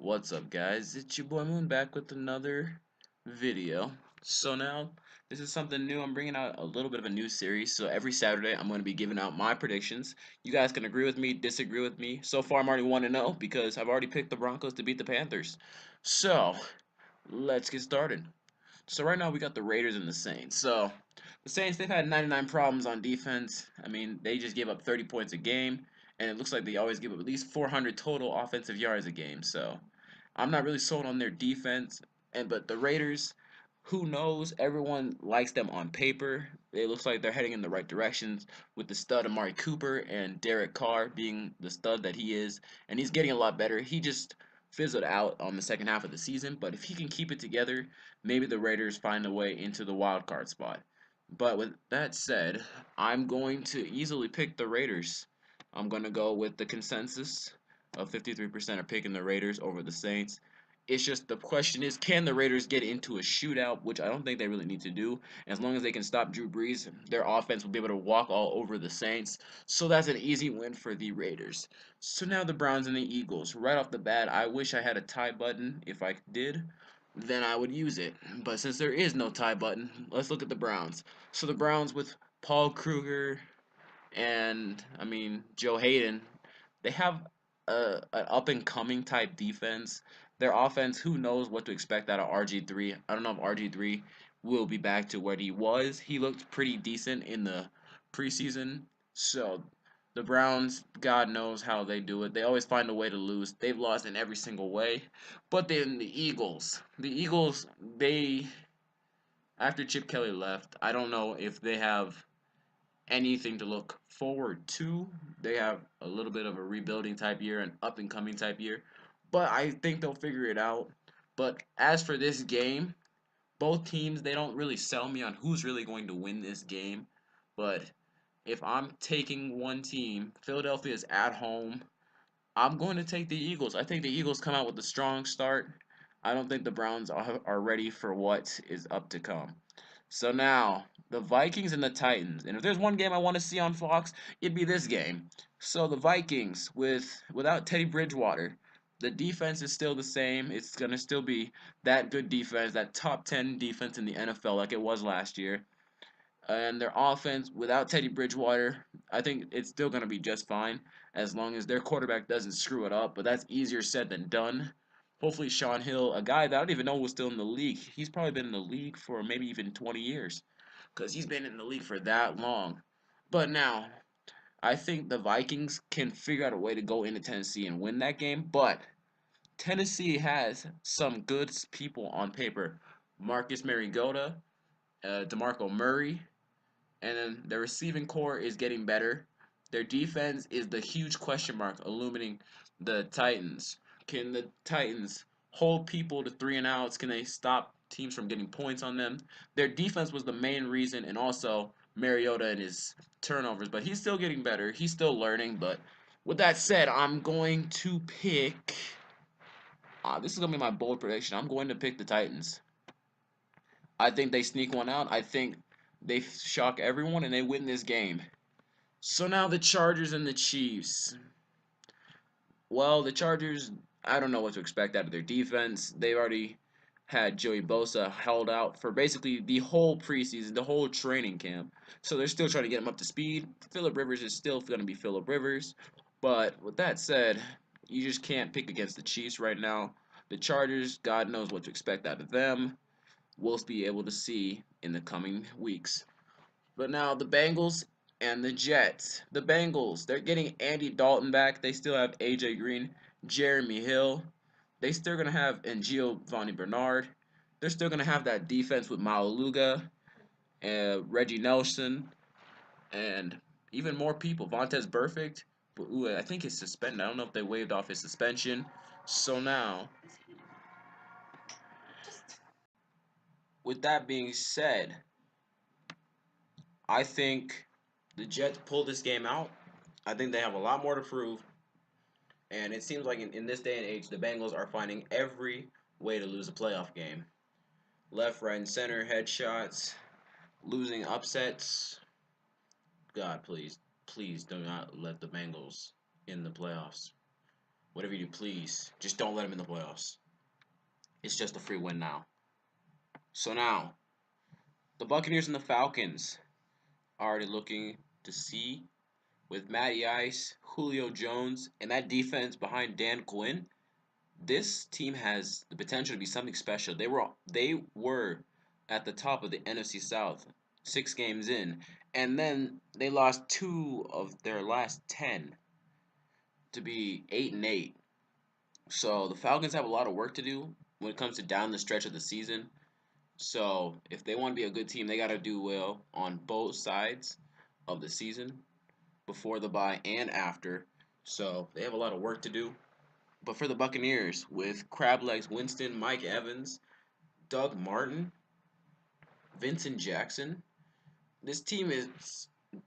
What's up, guys? It's your boy Moon back with another video. So now, this is something new. I'm bringing out a little bit of a new series. So every Saturday, I'm going to be giving out my predictions. You guys can agree with me, disagree with me. So far, I'm already 1-0 because I've already picked the Broncos to beat the Panthers. So, let's get started. So right now, we got the Raiders and the Saints. So, the Saints, they've had 99 problems on defense. I mean, they just gave up 30 points a game. And it looks like they always give up at least 400 total offensive yards a game. So, I'm not really sold on their defense, but the Raiders, who knows? Everyone likes them on paper. It looks like they're heading in the right directions with the stud Amari Cooper and Derek Carr being the stud that he is, and he's getting a lot better. He just fizzled out on the second half of the season, but if he can keep it together, maybe the Raiders find a way into the wild card spot. But with that said, I'm going to easily pick the Raiders. I'm going to go with the consensus of 53% are picking the Raiders over the Saints. It's just the question is, can the Raiders get into a shootout, which I don't think they really need to do. As long as they can stop Drew Brees, their offense will be able to walk all over the Saints. So that's an easy win for the Raiders. So now the Browns and the Eagles. Right off the bat, I wish I had a tie button. If I did, then I would use it. But since there is no tie button, let's look at the Browns. So the Browns with Paul Kruger and, Joe Hayden, they have an up and coming type defense. Their offense, who knows what to expect out of RG3? I don't know if RG3 will be back to what he was. He looked pretty decent in the preseason. So the Browns, God knows how they do it. They always find a way to lose. They've lost in every single way. But then the Eagles, they after Chip Kelly left, I don't know if they have anything to look forward to. They have a little bit of a rebuilding type year, an up and coming type year, but I think they'll figure it out. But as for this game, both teams, they don't really sell me on who's really going to win this game. But if I'm taking one team, Philadelphia is at home. I'm going to take the Eagles. I think the Eagles come out with a strong start. I don't think the Browns are ready for what is up to come. So now, the Vikings and the Titans. And if there's one game I want to see on Fox, it'd be this game. So the Vikings without Teddy Bridgewater, the defense is still the same. It's going to still be that good defense, that top 10 defense in the NFL like it was last year. And their offense without Teddy Bridgewater, I think it's still going to be just fine as long as their quarterback doesn't screw it up, but that's easier said than done. Hopefully Sean Hill, a guy that I don't even know was still in the league. He's probably been in the league for maybe even 20 years because he's been in the league for that long. But now, I think the Vikings can figure out a way to go into Tennessee and win that game, but Tennessee has some good people on paper. Marcus Mariota, DeMarco Murray, and then their receiving core is getting better. Their defense is the huge question mark illuminating the Titans. Can the Titans hold people to three and outs? Can they stop teams from getting points on them? Their defense was the main reason, and also Mariota and his turnovers, but he's still getting better. He's still learning, but with that said, I'm going to pick. This is going to be my bold prediction. I'm going to pick the Titans. I think they sneak one out. I think they shock everyone and they win this game. So now the Chargers and the Chiefs. Well, the Chargers, I don't know what to expect out of their defense. They already had Joey Bosa held out for basically the whole preseason, the whole training camp. So they're still trying to get him up to speed. Phillip Rivers is still going to be Phillip Rivers. But with that said, you just can't pick against the Chiefs right now. The Chargers, God knows what to expect out of them. We'll be able to see in the coming weeks. But now the Bengals and the Jets. The Bengals, they're getting Andy Dalton back. They still have AJ Green, Jeremy Hill. They still gonna have Giovanni Bernard. They're still gonna have that defense with Maluga, Reggie Nelson, and even more people. Vontez Burfict, but I think he's suspended. I don't know if they waived off his suspension. So now, with that being said, I think the Jets pull this game out. I think they have a lot more to prove. And it seems like in this day and age, the Bengals are finding every way to lose a playoff game. Left, right, and center, headshots, losing upsets. God, please, please do not let the Bengals in the playoffs. Whatever you do, please. Just don't let them in the playoffs. It's just a free win now. So now, the Buccaneers and the Falcons are already looking to see with Matty Ice, Julio Jones, and that defense behind Dan Quinn. This team has the potential to be something special. They were at the top of the NFC South, 6 games in, and then they lost 2 of their last 10 to be 8-8. So the Falcons have a lot of work to do when it comes to down the stretch of the season. So if they want to be a good team, they got to do well on both sides of the season, before the bye and after. So they have a lot of work to do. But for the Buccaneers, with Crab Legs Winston, Mike Evans, Doug Martin, Vincent Jackson, this team is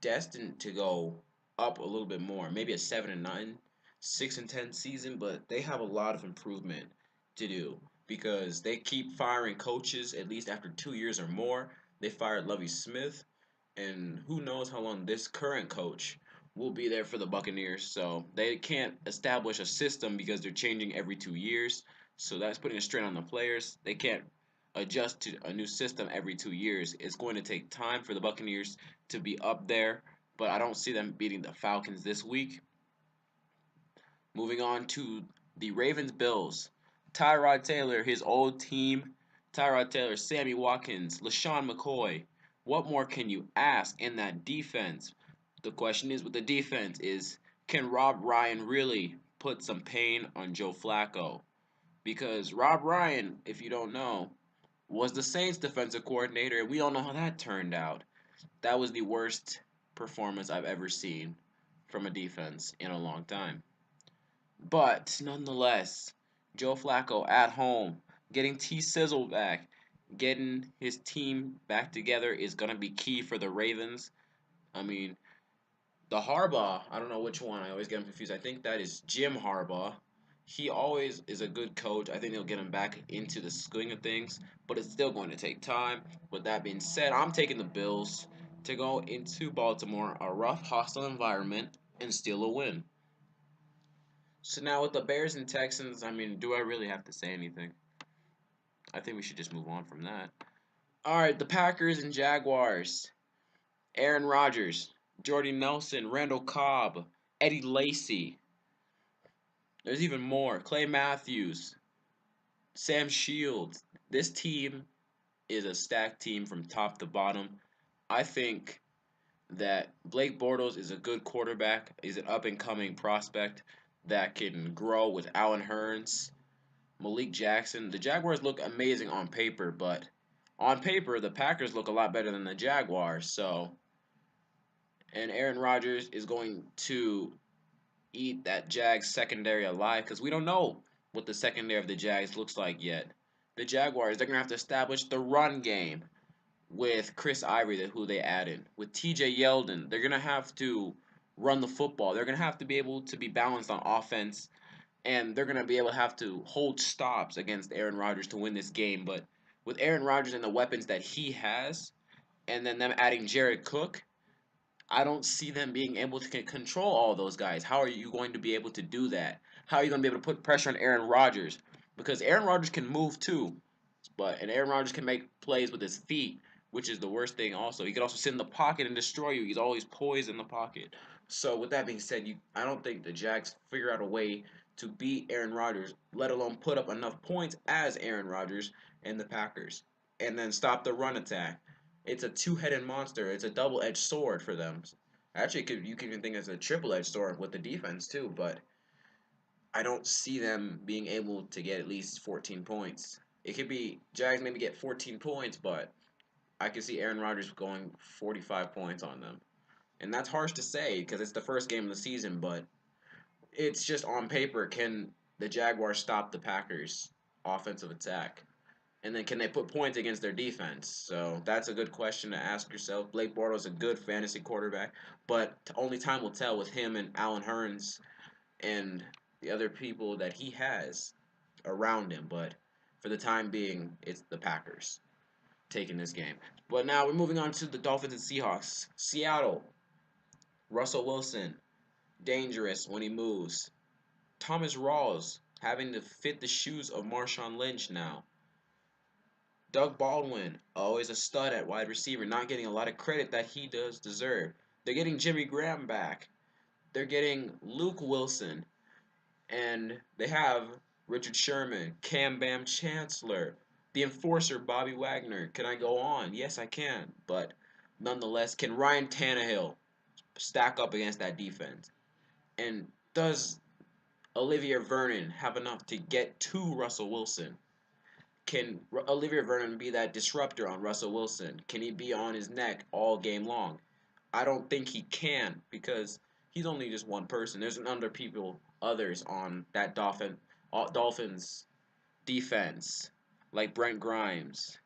destined to go up a little bit more. Maybe a 7-9, 6-10 season, but they have a lot of improvement to do because they keep firing coaches at least after 2 years or more. They fired Lovie Smith, and who knows how long this current coach will be there for the Buccaneers. So they can't establish a system because they're changing every 2 years. So that's putting a strain on the players. They can't adjust to a new system every 2 years. It's going to take time for the Buccaneers to be up there, but I don't see them beating the Falcons this week. Moving on to the Ravens Bills. Tyrod Taylor, his old team. Tyrod Taylor, Sammy Watkins, LaShawn McCoy. What more can you ask in that defense? The question is with the defense is, can Rob Ryan really put some pain on Joe Flacco? Because Rob Ryan, if you don't know, was the Saints defensive coordinator, and we all know how that turned out. That was the worst performance I've ever seen from a defense in a long time. But nonetheless, Joe Flacco at home, getting T Sizzle back, getting his team back together is going to be key for the Ravens. I mean, the Harbaugh, I don't know which one. I always get him confused. I think that is Jim Harbaugh. He always is a good coach. I think they'll get him back into the swing of things, but it's still going to take time. With that being said, I'm taking the Bills to go into Baltimore, a rough, hostile environment, and steal a win. So now with the Bears and Texans, I mean, do I really have to say anything? I think we should just move on from that. All right, the Packers and Jaguars. Aaron Rodgers, Jordy Nelson, Randall Cobb, Eddie Lacy. There's even more. Clay Matthews, Sam Shields. This team is a stacked team from top to bottom. I think that Blake Bortles is a good quarterback. He's an up and coming prospect that can grow with Allen Hurns, Malik Jackson. The Jaguars look amazing on paper, but on paper the Packers look a lot better than the Jaguars. So, and Aaron Rodgers is going to eat that Jags secondary alive because we don't know what the secondary of the Jags looks like yet. The Jaguars, they're going to have to establish the run game with Chris Ivory, who they added. With TJ Yeldon, they're going to have to run the football. They're going to have to be able to be balanced on offense, and they're going to be able to have to hold stops against Aaron Rodgers to win this game. But with Aaron Rodgers and the weapons that he has, and then them adding Jared Cook, I don't see them being able to control all those guys. How are you going to be able to do that? How are you going to be able to put pressure on Aaron Rodgers? Because Aaron Rodgers can move too, and Aaron Rodgers can make plays with his feet, which is the worst thing. Also, he can also sit in the pocket and destroy you. He's always poised in the pocket. So with that being said, I don't think the Jags figure out a way to beat Aaron Rodgers, let alone put up enough points as Aaron Rodgers and the Packers, and then stop the run attack. It's a two-headed monster. It's a double-edged sword for them. Actually, you can even think it's a triple-edged sword with the defense too. But I don't see them being able to get at least 14 points. It could be Jags maybe get 14 points, but I could see Aaron Rodgers going 45 points on them. And that's harsh to say because it's the first game of the season, but it's just on paper. Can the Jaguars stop the Packers' offensive attack? And then can they put points against their defense? So that's a good question to ask yourself. Blake Bortles is a good fantasy quarterback, but only time will tell with him and Allen Hurns and the other people that he has around him. But for the time being, it's the Packers taking this game. But now we're moving on to the Dolphins and Seahawks. Seattle, Russell Wilson, dangerous when he moves. Thomas Rawls having to fit the shoes of Marshawn Lynch now. Doug Baldwin, always a stud at wide receiver, not getting a lot of credit that he does deserve. They're getting Jimmy Graham back. They're getting Luke Wilson. And they have Richard Sherman, Cam Bam Chancellor, the enforcer Bobby Wagner. Can I go on? Yes, I can. But nonetheless, can Ryan Tannehill stack up against that defense? And does Olivier Vernon have enough to get to Russell Wilson? Can Olivier Vernon be that disruptor on Russell Wilson? Can he be on his neck all game long? I don't think he can because he's only just one person. There's others on that Dolphins defense, like Brent Grimes,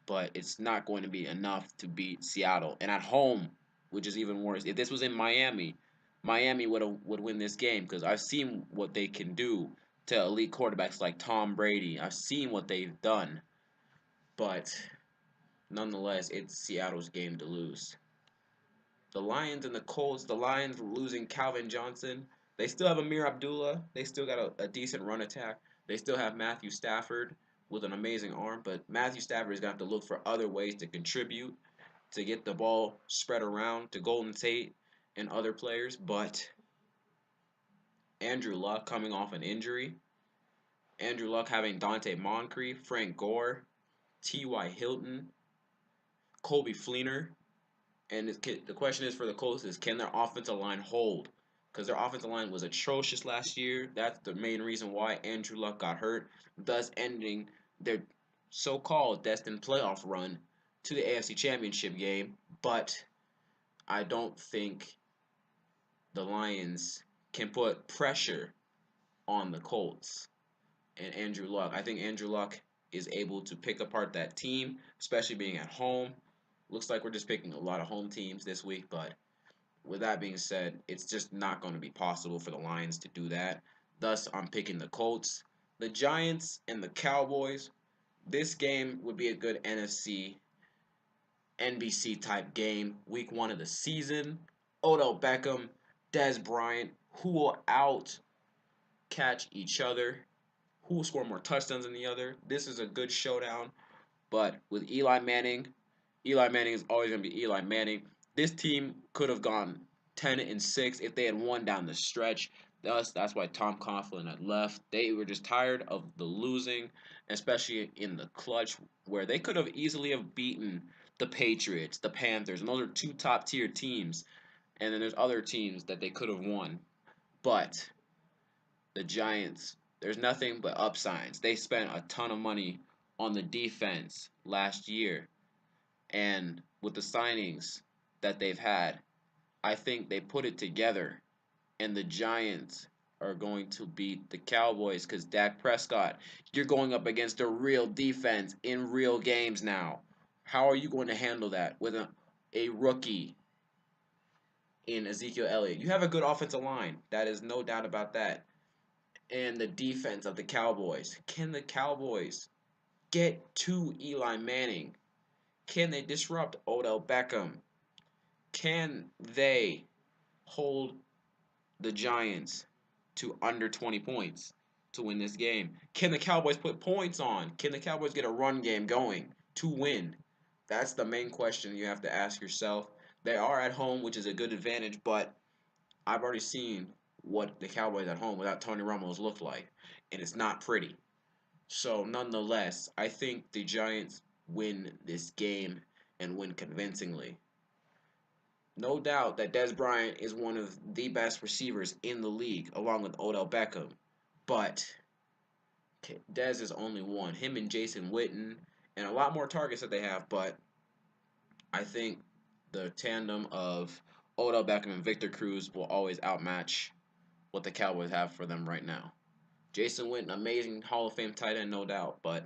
but it's not going to be enough to beat Seattle. And at home, which is even worse, if this was in Miami, Miami would win this game because I've seen what they can do to elite quarterbacks like Tom Brady. I've seen what they've done, but nonetheless, it's Seattle's game to lose. The Lions and the Colts, the Lions losing Calvin Johnson. They still have Amir Abdullah. They still got a decent run attack. They still have Matthew Stafford with an amazing arm, but Matthew Stafford is going to have to look for other ways to contribute, to get the ball spread around to Golden Tate and other players. But Andrew Luck coming off an injury, Andrew Luck having Dante Moncrief, Frank Gore, T.Y. Hilton, Colby Fleener. And the question is for the Colts is, can their offensive line hold? Because their offensive line was atrocious last year. That's the main reason why Andrew Luck got hurt, thus ending their so-called destined playoff run to the AFC Championship game. But I don't think the Lions can put pressure on the Colts and Andrew Luck. I think Andrew Luck is able to pick apart that team, especially being at home. Looks like we're just picking a lot of home teams this week, but with that being said, it's just not going to be possible for the Lions to do that. Thus, I'm picking the Colts. The Giants and the Cowboys, this game would be a good NFC, NBC type game. Week 1 of the season. Odell Beckham, Dez Bryant, who will out catch each other? Who will score more touchdowns than the other? This is a good showdown. But with Eli Manning is always going to be Eli Manning. This team could have gone 10-6 if they had won down the stretch. That's why Tom Coughlin had left. They were just tired of the losing, especially in the clutch, where they could have easily have beaten the Patriots, the Panthers, and those are two top tier teams. And then there's other teams that they could have won. But the Giants, there's nothing but upsides. They spent a ton of money on the defense last year. And with the signings that they've had, I think they put it together. And the Giants are going to beat the Cowboys because Dak Prescott, you're going up against a real defense in real games now. How are you going to handle that with a rookie in Ezekiel Elliott? You have a good offensive line. That is no doubt about that. And the defense of the Cowboys. Can the Cowboys get to Eli Manning? Can they disrupt Odell Beckham? Can they hold the Giants to under 20 points to win this game? Can the Cowboys put points on? Can the Cowboys get a run game going to win? That's the main question you have to ask yourself. They are at home, which is a good advantage, but I've already seen what the Cowboys at home without Tony Romo's look like, and it's not pretty. So, nonetheless, I think the Giants win this game and win convincingly. No doubt that Dez Bryant is one of the best receivers in the league, along with Odell Beckham. But Dez is only one. Him and Jason Witten, and a lot more targets that they have. But I think the tandem of Odell Beckham and Victor Cruz will always outmatch what the Cowboys have for them right now. Jason Witten, amazing Hall of Fame tight end, no doubt. But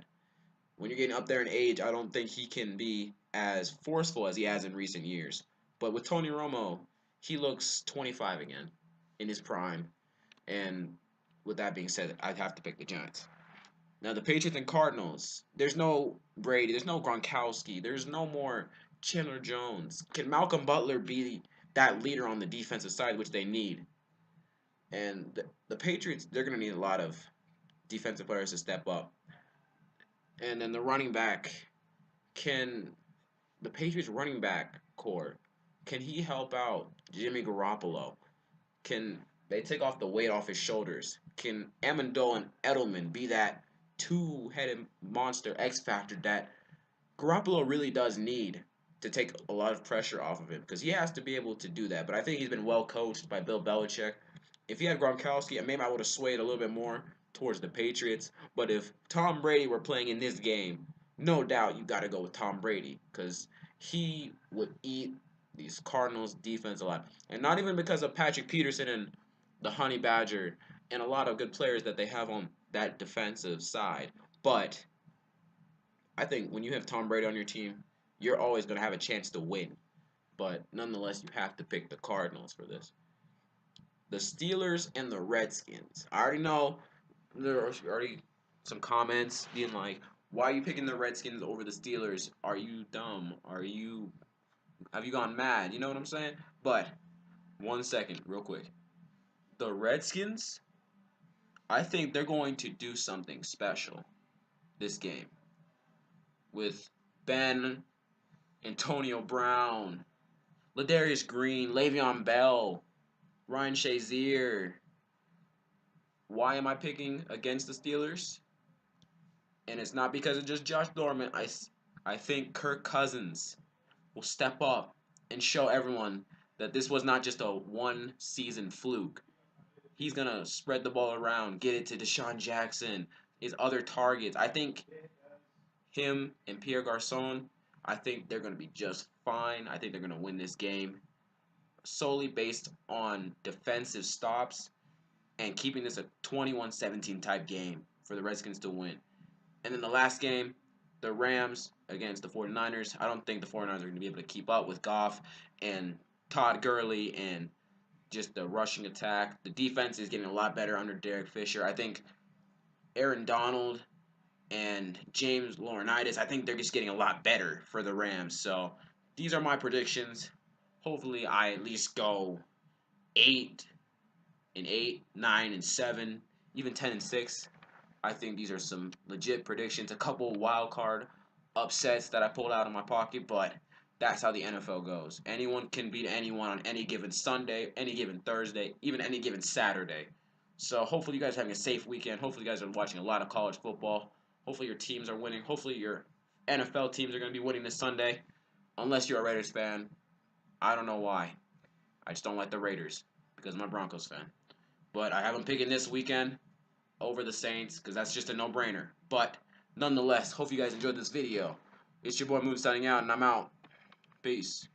when you're getting up there in age, I don't think he can be as forceful as he has in recent years. But with Tony Romo, he looks 25 again in his prime. And with that being said, I'd have to pick the Giants. Now, the Patriots and Cardinals, there's no Brady, there's no Gronkowski, there's no more Chandler Jones. Can Malcolm Butler be that leader on the defensive side, which they need? And the Patriots, they're going to need a lot of defensive players to step up. And then the running back, can the Patriots running back core, can he help out Jimmy Garoppolo? Can they take off the weight off his shoulders? Can Amendola and Edelman be that two-headed monster X factor that Garoppolo really does need to take a lot of pressure off of him, because he has to be able to do that. But I think he's been well coached by Bill Belichick. If he had Gronkowski, maybe I would have swayed a little bit more towards the Patriots. But if Tom Brady were playing in this game, no doubt you got to go with Tom Brady, because he would eat these Cardinals defense a lot. And not even because of Patrick Peterson and the Honey Badger and a lot of good players that they have on that defensive side, but I think when you have Tom Brady on your team, you're always going to have a chance to win. But nonetheless, you have to pick the Cardinals for this. The Steelers and the Redskins. I already know there are already some comments being like, "Why are you picking the Redskins over the Steelers? Are you dumb? Have you gone mad?" You know what I'm saying? But 1 second, real quick. The Redskins, I think they're going to do something special this game with Ben, Antonio Brown, Ladarius Green, Le'Veon Bell, Ryan Shazier. Why am I picking against the Steelers? And it's not because of just Josh Norman. I think Kirk Cousins will step up and show everyone that this was not just a one season fluke. He's going to spread the ball around, get it to Deshaun Jackson, his other targets. I think him and Pierre Garcon, I think they're going to be just fine. I think they're going to win this game solely based on defensive stops and keeping this a 21-17 type game for the Redskins to win. And then the last game, the Rams against the 49ers. I don't think the 49ers are going to be able to keep up with Goff and Todd Gurley and just the rushing attack. The defense is getting a lot better under Derek Fisher. I think Aaron Donald and James Laurinaitis, I think they're just getting a lot better for the Rams. So these are my predictions. Hopefully I at least go 8-8, 9-7, even 10-6. I think these are some legit predictions. A couple wild card upsets that I pulled out of my pocket, but that's how the NFL goes. Anyone can beat anyone on any given Sunday, any given Thursday, even any given Saturday. So hopefully you guys are having a safe weekend. Hopefully you guys are watching a lot of college football. Hopefully your teams are winning. Hopefully your NFL teams are going to be winning this Sunday. Unless you're a Raiders fan. I don't know why. I just don't like the Raiders because I'm a Broncos fan. But I have them picking this weekend over the Saints because that's just a no-brainer. But nonetheless, hope you guys enjoyed this video. It's your boy Moon signing out, and I'm out. Peace.